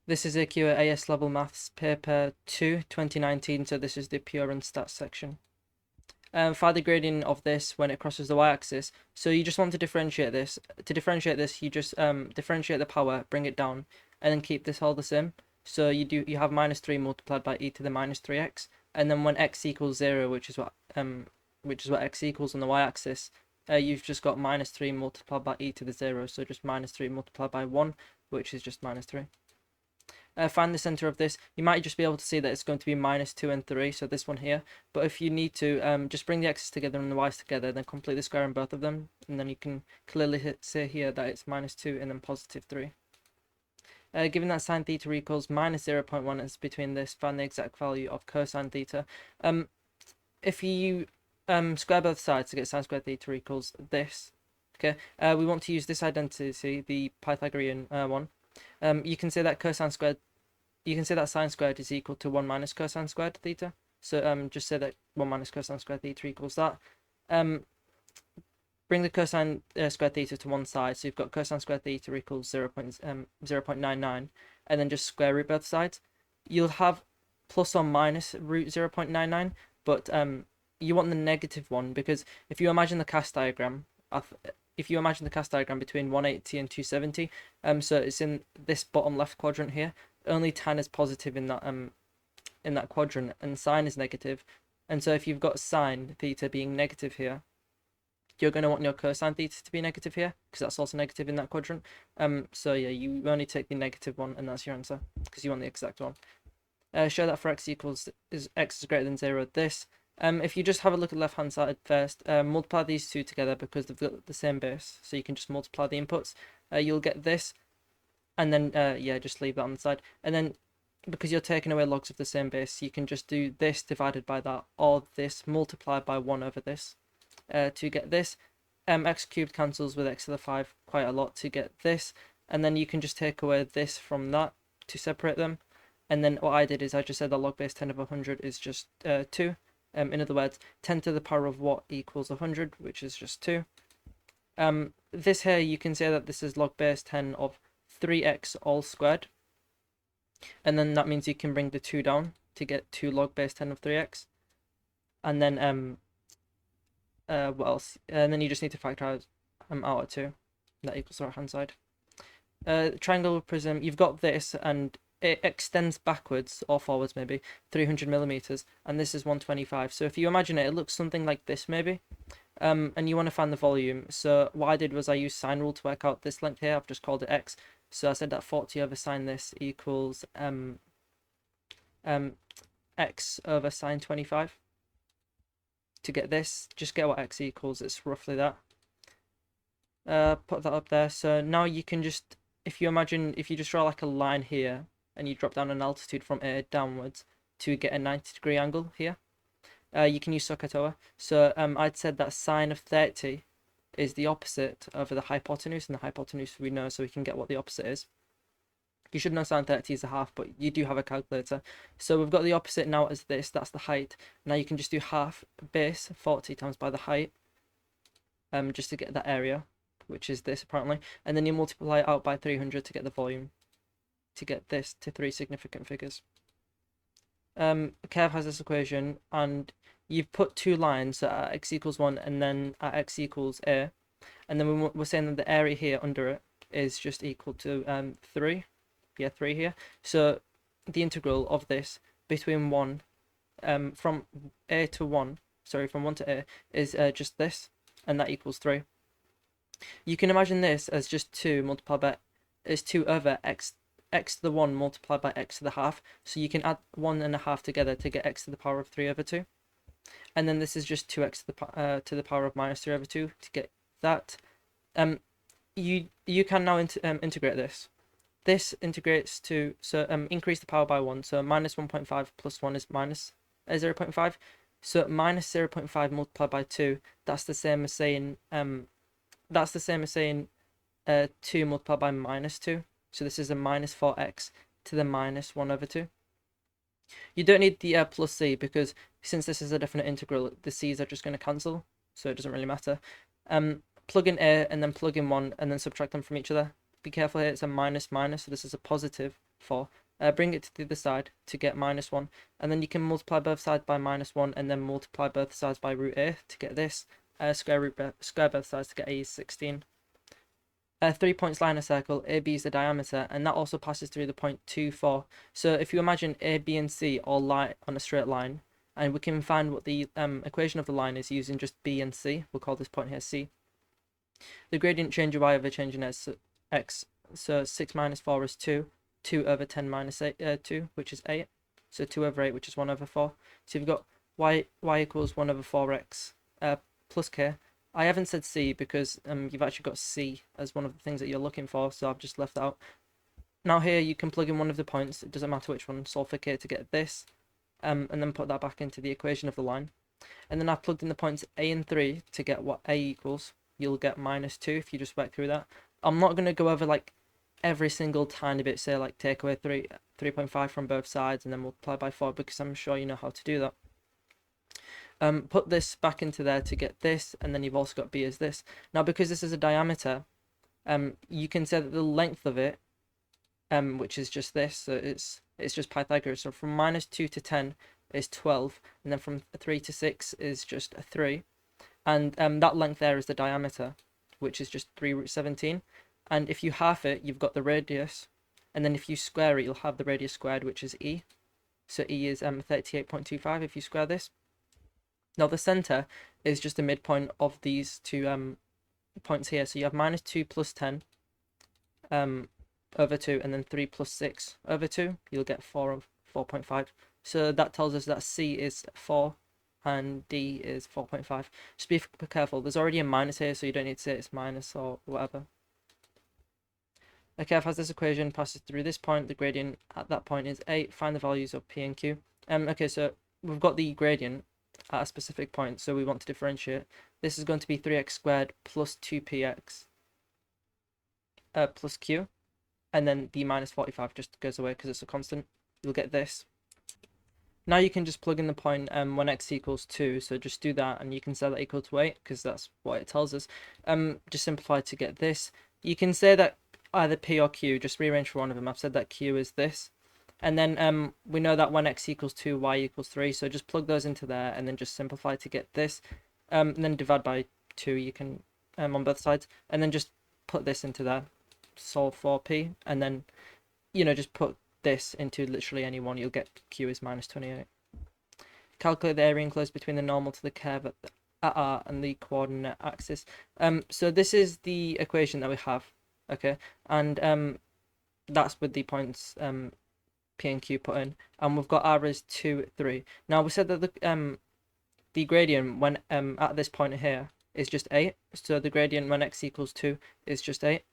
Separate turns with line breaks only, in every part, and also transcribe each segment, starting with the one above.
This is AQA AS Level Maths Paper 2, 2019, so this is the Pure and Stats section. Find the gradient of this when it crosses the y-axis. So you just want to differentiate this. To differentiate this, you just differentiate the power, bring it down, and then keep this all the same. So you have minus 3 multiplied by e to the minus 3x, and then when x equals 0, which is what x equals on the y-axis, you've just got minus 3 multiplied by e to the 0, so just minus 3 multiplied by 1, which is just minus 3. Find the center of this. You might just be able to see that it's going to be minus 2 and 3, so this one here. But if you need to, just bring the x's together and the y's together, then complete the square in both of them, and then you can clearly say here that it's minus 2 and then positive 3. Given that sine theta equals minus 0.1 as between this, find the exact value of cosine theta. If you square both sides to get sine squared theta equals this, okay, we want to use this identity, the Pythagorean one. You can say that sine squared is equal to 1 minus cosine squared theta. So just say that 1 minus cosine squared theta equals that. Bring the cosine squared theta to one side. So you've got cosine squared theta equals 0.99, and then just square root both sides. You'll have plus or minus root 0.99, but you want the negative one, because if you imagine the cast diagram, between 180 and 270, so it's in this bottom left quadrant here. Only tan is positive in that quadrant, and sine is negative. And so if you've got sine theta being negative here, you're going to want your cosine theta to be negative here, because that's also negative in that quadrant. So yeah, you only take the negative one, and that's your answer, because you want the exact one. Show that for x is greater than 0, this. If you just have a look at the left hand side first, multiply these two together because they've got the same base, so you can just multiply the inputs. You'll get this, and then yeah, just leave that on the side. And then because you're taking away logs of the same base, you can just do this divided by that, or this multiplied by 1 over this to get this. X cubed cancels with x to the 5 quite a lot to get this, and then you can just take away this from that to separate them. And then what I did is I just said that log base 10 of 100 is just 2. In other words, 10 to the power of what equals 100, which is just 2. This here, you can say that this is log base 10 of 3x all squared. And then that means you can bring the 2 down to get 2 log base 10 of 3x. And then, what else? And then you just need to factor out of 2. That equals the right hand side. Triangle prism, you've got this, and it extends backwards or forwards maybe 300 millimeters, and this is 125. So if you imagine it, it looks something like this maybe, and you want to find the volume. So what I did was I used sine rule to work out this length here. I've just called it x. So I said that 40 over sine this equals x over sine 25. To get this, just get what x equals. It's roughly that. Put that up there. So now you can just, if you just draw like a line here, and you drop down an altitude from A downwards to get a 90-degree angle here, you can use SOHCAHTOA. So I'd said that sine of 30 is the opposite over the hypotenuse, and the hypotenuse we know, so we can get what the opposite is. You should know sine 30 is a half, but you do have a calculator. So we've got the opposite now as this, that's the height. Now you can just do half base 40 times by the height, just to get that area, which is this apparently, and then you multiply it out by 300 to get the volume, to get this to 3 significant figures. A curve has this equation, and you've put 2 lines at x equals 1 and then at x equals a, and then we're saying that the area here under it is just equal to 3. Yeah, 3 here. So the integral of this between 1 from a to 1, sorry, from 1 to a is just this, and that equals 3. You can imagine this as just 2 multiplied by, is 2 over x to the 1 multiplied by x to the half. So you can add 1 and a half together to get x to the power of 3 over 2. And then this is just 2x to the power of minus 3 over 2 to get that. You can now integrate this. This integrates to, so increase the power by 1. So minus 1.5 plus 1 is minus 0.5. So minus 0.5 multiplied by 2, that's the same as saying 2 multiplied by minus 2. So this is a minus 4x to the minus 1 over 2. You don't need the plus c, because since this is a definite integral, the c's are just going to cancel, so it doesn't really matter. Plug in a and then plug in 1 and then subtract them from each other. Be careful here, it's a minus minus, so this is a positive. 4. Bring it to the other side to get -1, and then you can multiply both sides by -1, and then multiply both sides by root a to get this. Square both sides to get a is 16. 3 points lie in a circle. AB is the diameter, and that also passes through the point 2, 4. So if you imagine A, B, and C all lie on a straight line, and we can find what the equation of the line is using just B and C. We'll call this point here C. The gradient change of y over change in x. So 6 minus 4 is 2. 2 over 10 minus 2, which is 8. So 2 over 8, which is 1 over 4. So you've got y equals 1 over 4x plus k. I haven't said c because you've actually got c as one of the things that you're looking for, so I've just left that out. Now here you can plug in one of the points, it doesn't matter which one, solve for k to get this, and then put that back into the equation of the line. And then I've plugged in the points a and 3 to get what a equals. You'll get -2 if you just work through that. I'm not going to go over like every single tiny bit, say like take away 3.5 from both sides and then multiply by 4, because I'm sure you know how to do that. Put this back into there to get this, and then you've also got b as this. Now because this is a diameter, you can say that the length of it, which is just this, so it's just Pythagoras. So from -2 to 10 is 12, and then from 3 to 6 is just a 3, and that length there is the diameter, which is just 3 root 17. And if you half it, you've got the radius, and then if you square it, you'll have the radius squared, which is e. So e is 38.25 if you square this. Now the center is just the midpoint of these two points here. So you have -2 plus 10 over 2, and then 3 plus 6 over 2. You'll get 4.5. So that tells us that C is 4 and D is 4.5. Just be careful. There's already a minus here, so you don't need to say it's minus or whatever. A curve has this equation, passes through this point. The gradient at that point is 8. Find the values of P and Q. Okay, so we've got the gradient at a specific point, so we want to differentiate. This is going to be 3x squared plus 2px plus q, and then the -45 just goes away because it's a constant. You'll get this. Now you can just plug in the point when x equals 2, so just do that, and you can set that equal to 8 because that's what it tells us. Just simplify to get this. You can say that either p or q, just rearrange for one of them. I've said that q is this. And then we know that when x equals 2, y equals 3. So just plug those into there and then just simplify to get this. And then divide by 2 you can on both sides. And then just put this into there. Solve for p. And then, just put this into literally any one. You'll get q is -28. Calculate the area enclosed between the normal to the curve at R and the coordinate axis. So this is the equation that we have. Okay. And that's with the points P and Q put in, and we've got R is 2, 3. Now we said that the gradient when at this point here is just 8, so the gradient when x equals 2 is just 8,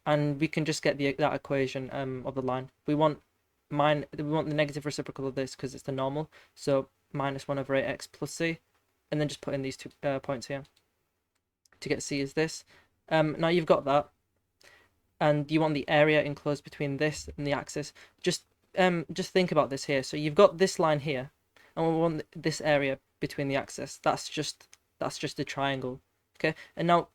and we can just get that equation of the line. We want the negative reciprocal of this because it's the normal, so -1 over 8x plus c, and then just put in these 2 points here to get c is this. Now you've got that, and you want the area enclosed between this and the axis. Just think about this here. So you've got this line here, and we want this area between the axis. That's just a triangle. Okay, and now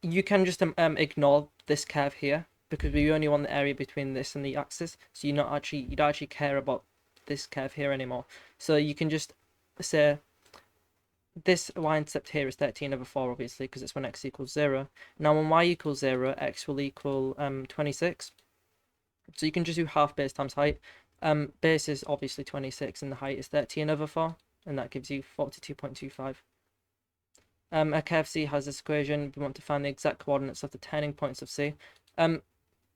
you can just ignore this curve here because we only want the area between this and the axis. So you don't actually care about this curve here anymore. So you can just say this y-intercept here is 13 over 4, obviously, because it's when x equals 0. Now when y equals 0, x will equal 26. So you can just do half base times height. Base is obviously 26 and the height is 13 over 4, and that gives you 42.25. A curve C has this equation. We want to find the exact coordinates of the turning points of C.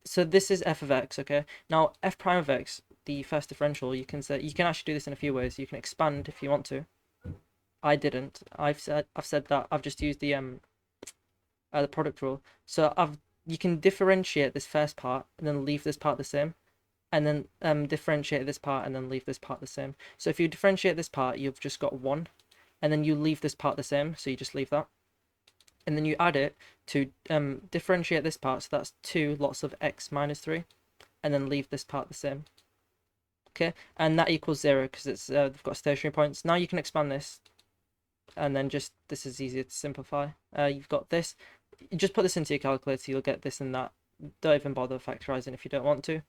So this is f of x, okay? Now f prime of x, the first differential, you can actually do this in a few ways. You can expand if you want to. I didn't. I've said that I've just used the product rule. So you can differentiate this first part and then leave this part the same, and then differentiate this part and then leave this part the same. So if you differentiate this part, you've just got 1, and then you leave this part the same, so you just leave that, and then you add it to differentiate this part, so that's 2 lots of x minus 3, and then leave this part the same. Okay, and that equals 0 because it's they've got stationary points. Now you can expand this, and then this is easier to simplify. You've got this. You just put this into your calculator, you'll get this and that. Don't even bother factorizing if you don't want to.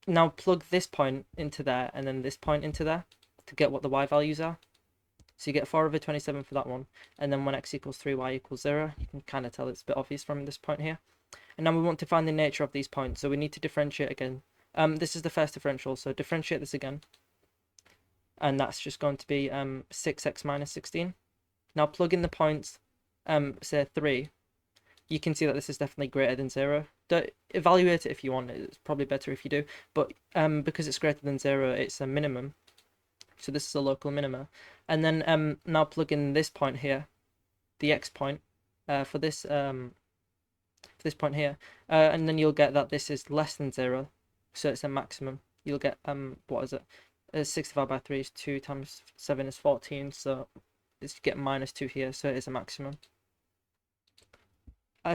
now plug this point into there and then this point into there to get what the y values are. So you get 4/27 for that one, and then when x equals 3, y equals 0. You can kind of tell it's a bit obvious from this point here. And now we want to find the nature of these points, so we need to differentiate again. This is the first differential, so differentiate this again. And that's just going to be 6x minus 16. Now plug in the points, say 3. You can see that this is definitely greater than 0. Don't evaluate it if you want. It's probably better if you do. But because it's greater than 0, it's a minimum. So this is a local minima. And then now plug in this point here, the x point, for this point here. And then you'll get that this is less than 0. So it's a maximum. You'll get, what is it? 6 divided by 3 is 2 times 7 is 14. So you get minus 2 here. So it is a maximum.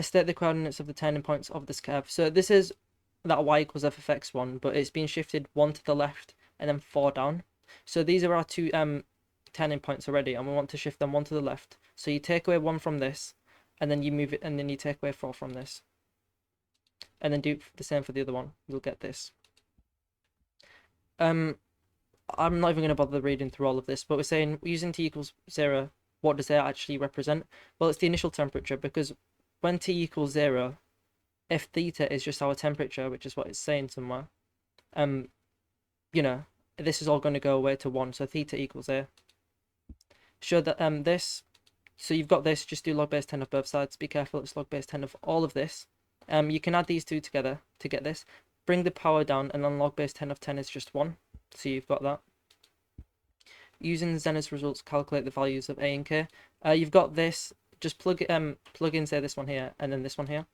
State the coordinates of the turning points of this curve. So this is that y equals f of x1, but it's been shifted 1 to the left and then 4 down. So these are our two turning points already, and we want to shift them 1 to the left. So you take away 1 from this, and then you move it, and then you take away 4 from this. And then do the same for the other one. You'll get this. I'm not even going to bother reading through all of this, but we're saying using t equals 0, what does that actually represent? Well, it's the initial temperature, because when t equals 0, if theta is just our temperature, which is what it's saying somewhere, you know, this is all going to go away to 1, so theta equals a. Show that this, so you've got this, just do log base 10 of both sides. Be careful, it's log base 10 of all of this. You can add these two together to get this. Bring the power down, and then log base 10 of 10 is just 1. So you've got that. Using Zener's results, calculate the values of a and k. You've got this. Just plug in, say, this one here, and then this one here.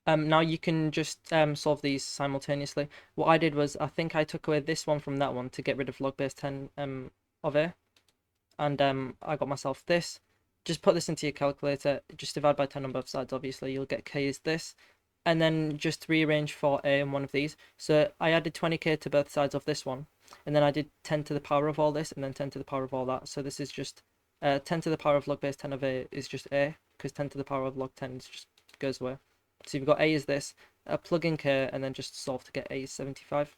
Now you can just solve these simultaneously. What I did was, I think I took away this one from that one to get rid of log base 10 of a. And I got myself this. Just put this into your calculator. Just divide by 10 on both sides, obviously. You'll get k is this. And then just rearrange for a in one of these. So I added 20k to both sides of this one. And then I did 10 to the power of all this, and then 10 to the power of all that. So this is just 10 to the power of log base 10 of a is just a, because 10 to the power of log 10 is just goes away. So you've got a is this, plug in k, and then just solve to get a is 75.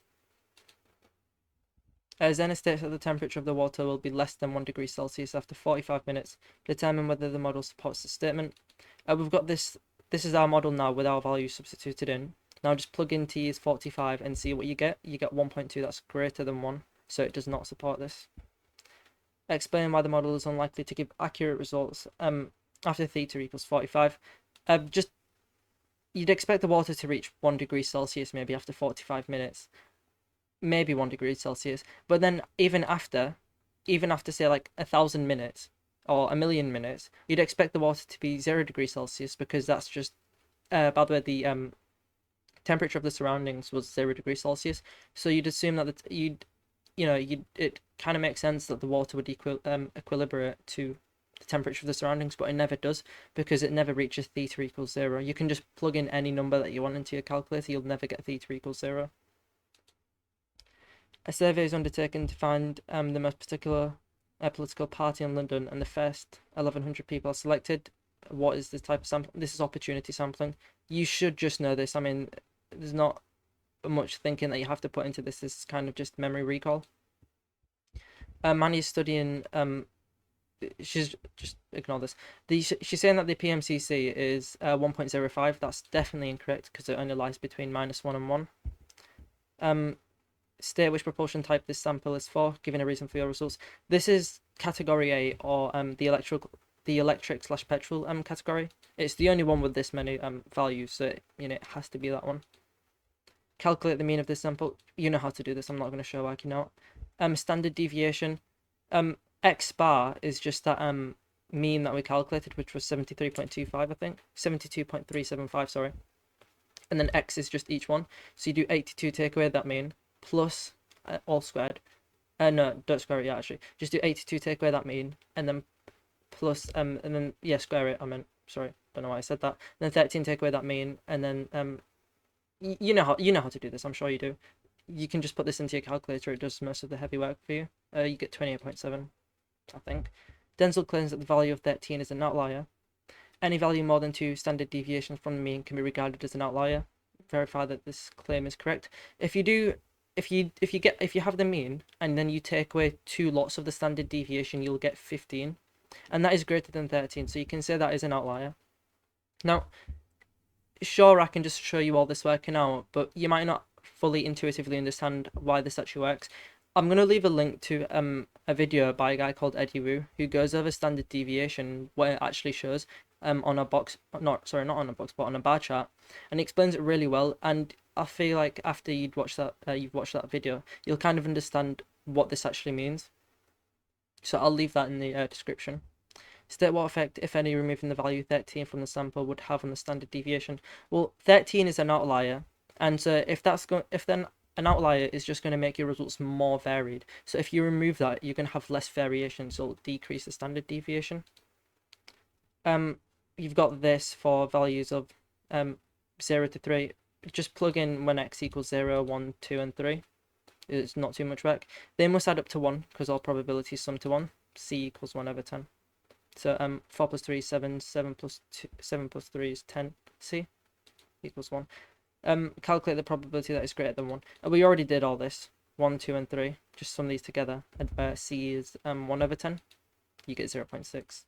Zener states that the temperature of the water will be less than 1 degree Celsius after 45 minutes. Determine whether the model supports the statement. We've got this. This is our model now with our values substituted in. Now just plug in t is 45 and see what you get. You get 1.2, that's greater than 1, so it does not support this. Explain why the model is unlikely to give accurate results after theta equals 45. You'd expect the water to reach 1 degree Celsius maybe after 45 minutes. Maybe 1 degree Celsius. But then even after say like 1,000 minutes or 1,000,000 minutes, you'd expect the water to be 0 degrees Celsius, because that's just, by the way, the temperature of the surroundings was 0 degrees Celsius. So you'd assume that it kind of makes sense that the water would equilibrate to the temperature of the surroundings, but it never does, because it never reaches theta equals 0. You can just plug in any number that you want into your calculator, you'll never get theta equals 0. A survey is undertaken to find the most particular political party in London, and the first 1,100 people are selected. What is this type of sample? This is opportunity sampling. You should just know this. I mean, there's not much thinking that you have to put into this. This is kind of just memory recall. Manny's studying. She's just ignore this. She's saying that the PMCC is 1.05. That's definitely incorrect, because it only lies between -1 and 1. State which propulsion type this sample is for, giving a reason for your results. This is category A, or the electric/petrol category. It's the only one with this many values, so it has to be that one. Calculate the mean of this sample. You know how to do this. I'm not going to show like you know. Standard deviation. X bar is just that mean that we calculated, which was 73.25, I think. 72.375, sorry. And then X is just each one. So you do 82 take away that mean, plus all squared. No, don't square it yet, actually. Just do 82 take away that mean, and then plus, and then, yeah, square it, I meant. Sorry, don't know why I said that. And then 13 take away that mean, and then, you know how to do this, I'm sure you do. You can just put this into your calculator, it does most of the heavy work for you. You get 28.7, I think. Denzel claims that the value of 13 is an outlier. Any value more than 2 standard deviations from the mean can be regarded as an outlier. verify that this claim is correct. If you have the mean and then you take away 2 lots of the standard deviation, you'll get 15, and that is greater than 13. So you can say that is an outlier. Now, sure, I can just show you all this working out, but you might not fully intuitively understand why this actually works. I'm going to leave a link to a video by a guy called Eddie Wu, who goes over standard deviation, what it actually shows on a box, not on a box, but on a bar chart, and he explains it really well. And I feel like after you've watched that video, you'll kind of understand what this actually means. So I'll leave that in the description. State what effect, if any, removing the value 13 from the sample would have on the standard deviation. Well, 13 is an outlier, and so if then an outlier is just going to make your results more varied. So if you remove that, you're going to have less variation, so it'll decrease the standard deviation. You've got this for values of 0 to 3. Just plug in when x equals 0, 1, 2, and 3. It's not too much work. They must add up to 1 because all probabilities sum to 1. C equals 1 over 10. So 4 plus 3 is 7, 7 plus 3 is 10. C equals 1. Calculate the probability that is greater than 1. We already did all this. 1, 2, and 3. Just sum these together. C is 1 over 10. You get 0.6.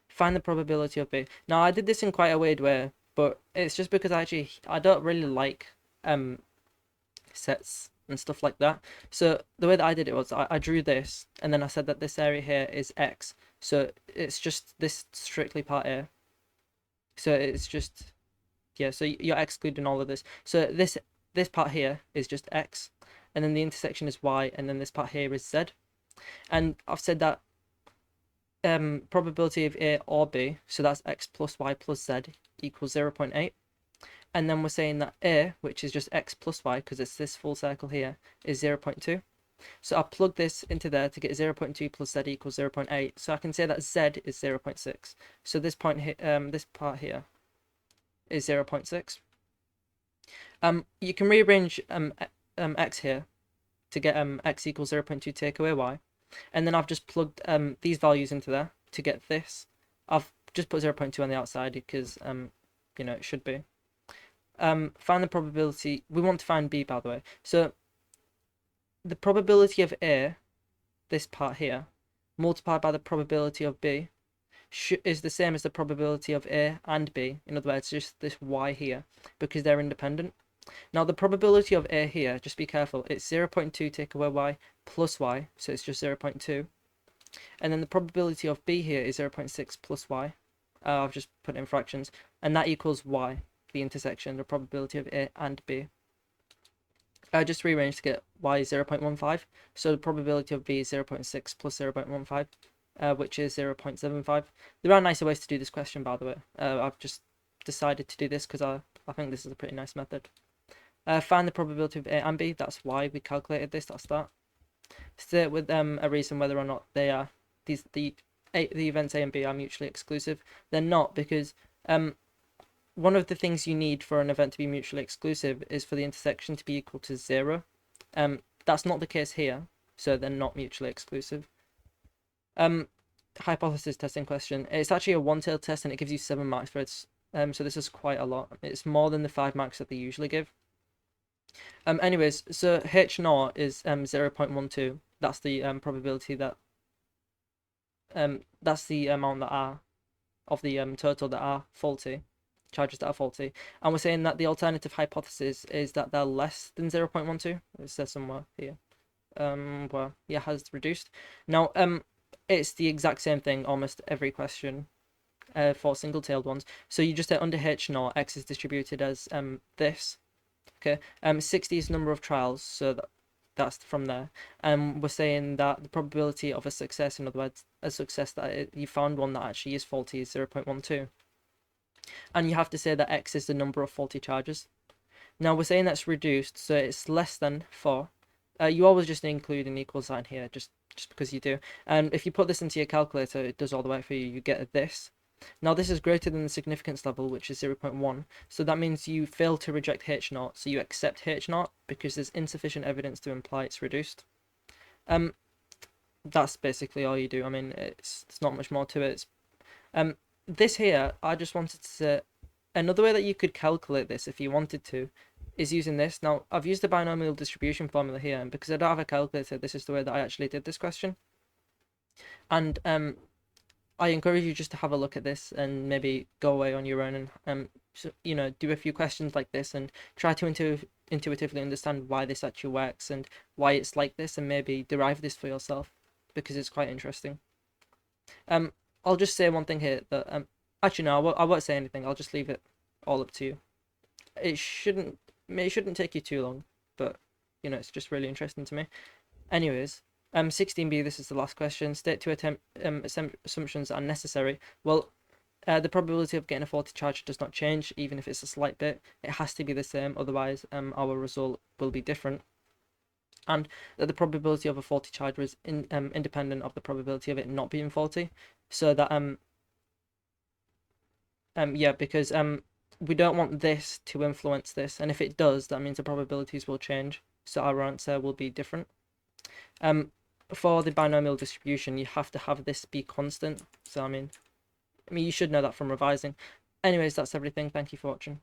Find the probability of B. Now, I did this in quite a weird way, but it's just because I don't really like sets and stuff like that. So the way that I did it was I drew this, and then I said that this area here is X. So it's just this strictly part A. So it's just, yeah, so you're excluding all of this. So this part here is just X, and then the intersection is Y, and then this part here is Z. And I've said that probability of A or B, so that's X plus Y plus Z equals 0.8. And then we're saying that A, which is just X plus Y, because it's this full circle here, is 0.2. So I'll plug this into there to get 0.2 plus Z equals 0.8. So I can say that Z is 0.6. So this point here, this part here is 0.6. You can rearrange X here to get X equals 0.2 take away Y. And then I've just plugged these values into there to get this. I've just put 0.2 on the outside because, you know, it should be. Find the probability. We want to find B, by the way. So the probability of A, this part here, multiplied by the probability of B, is the same as the probability of A and B. In other words, just this Y here, because they're independent. Now, the probability of A here, just be careful, it's 0.2 take away Y plus Y, so it's just 0.2. And then the probability of B here is 0.6 plus Y. I've just put it in fractions, and that equals Y, the intersection, the probability of A and B. I just rearranged to get Y is 0.15, so the probability of B is 0.6 plus 0.15, which is 0.75. There are nicer ways to do this question, by the way. I've just decided to do this because I think this is a pretty nice method. Find the probability of A and B. That's why we calculated this. That's that. State with a reason whether or not they are the events A and B are mutually exclusive. They're not, because one of the things you need for an event to be mutually exclusive is for the intersection to be equal to 0. That's not the case here, so they're not mutually exclusive. Hypothesis testing question. It's actually a one-tailed test, and it gives you 7 marks for it. So this is quite a lot. It's more than the 5 marks that they usually give. Anyways, so H0 is 0.12. That's the probability that that's the amount that are of the total that are faulty, charges that are faulty, and we're saying that the alternative hypothesis is that they're less than 0.12. It says somewhere here. Well, yeah, has reduced. Now, it's the exact same thing almost every question. For single-tailed ones, so you just say under H0, X is distributed as this. Okay, 60 is number of trials, so that's from there. We're saying that the probability of a success, in other words, a success that you found one that actually is faulty, is 0.12. And you have to say that X is the number of faulty charges. Now we're saying that's reduced, so it's less than 4. You always just include an equal sign here, just because you do. And if you put this into your calculator, it does all the work for you. You get this. Now this is greater than the significance level, which is 0.1, so that means you fail to reject H0, so you accept H0 because there's insufficient evidence to imply it's reduced. That's basically all you do. I mean, it's not much more to it. This here, I just wanted to say, another way that you could calculate this if you wanted to is using this. Now, I've used the binomial distribution formula here, and because I don't have a calculator, this is the way that I actually did this question. And I encourage you just to have a look at this and maybe go away on your own and you know, do a few questions like this and try to intuitively understand why this actually works and why it's like this, and maybe derive this for yourself, because it's quite interesting. I'll just say one thing here that actually no, I won't say anything. I'll just leave it all up to you. It shouldn't take you too long, but you know, it's just really interesting to me. Anyways, 16b, this is the last question. State two assumptions that are necessary. Well, the probability of getting a faulty charge does not change, even if it's a slight bit. It has to be the same, otherwise our result will be different. And that the probability of a faulty charge is independent of the probability of it not being faulty. So that yeah, because we don't want this to influence this, and if it does, that means the probabilities will change, so our answer will be different. For the binomial distribution, you have to have this be constant. So I mean, you should know that from revising. Anyways, that's everything. Thank you for watching.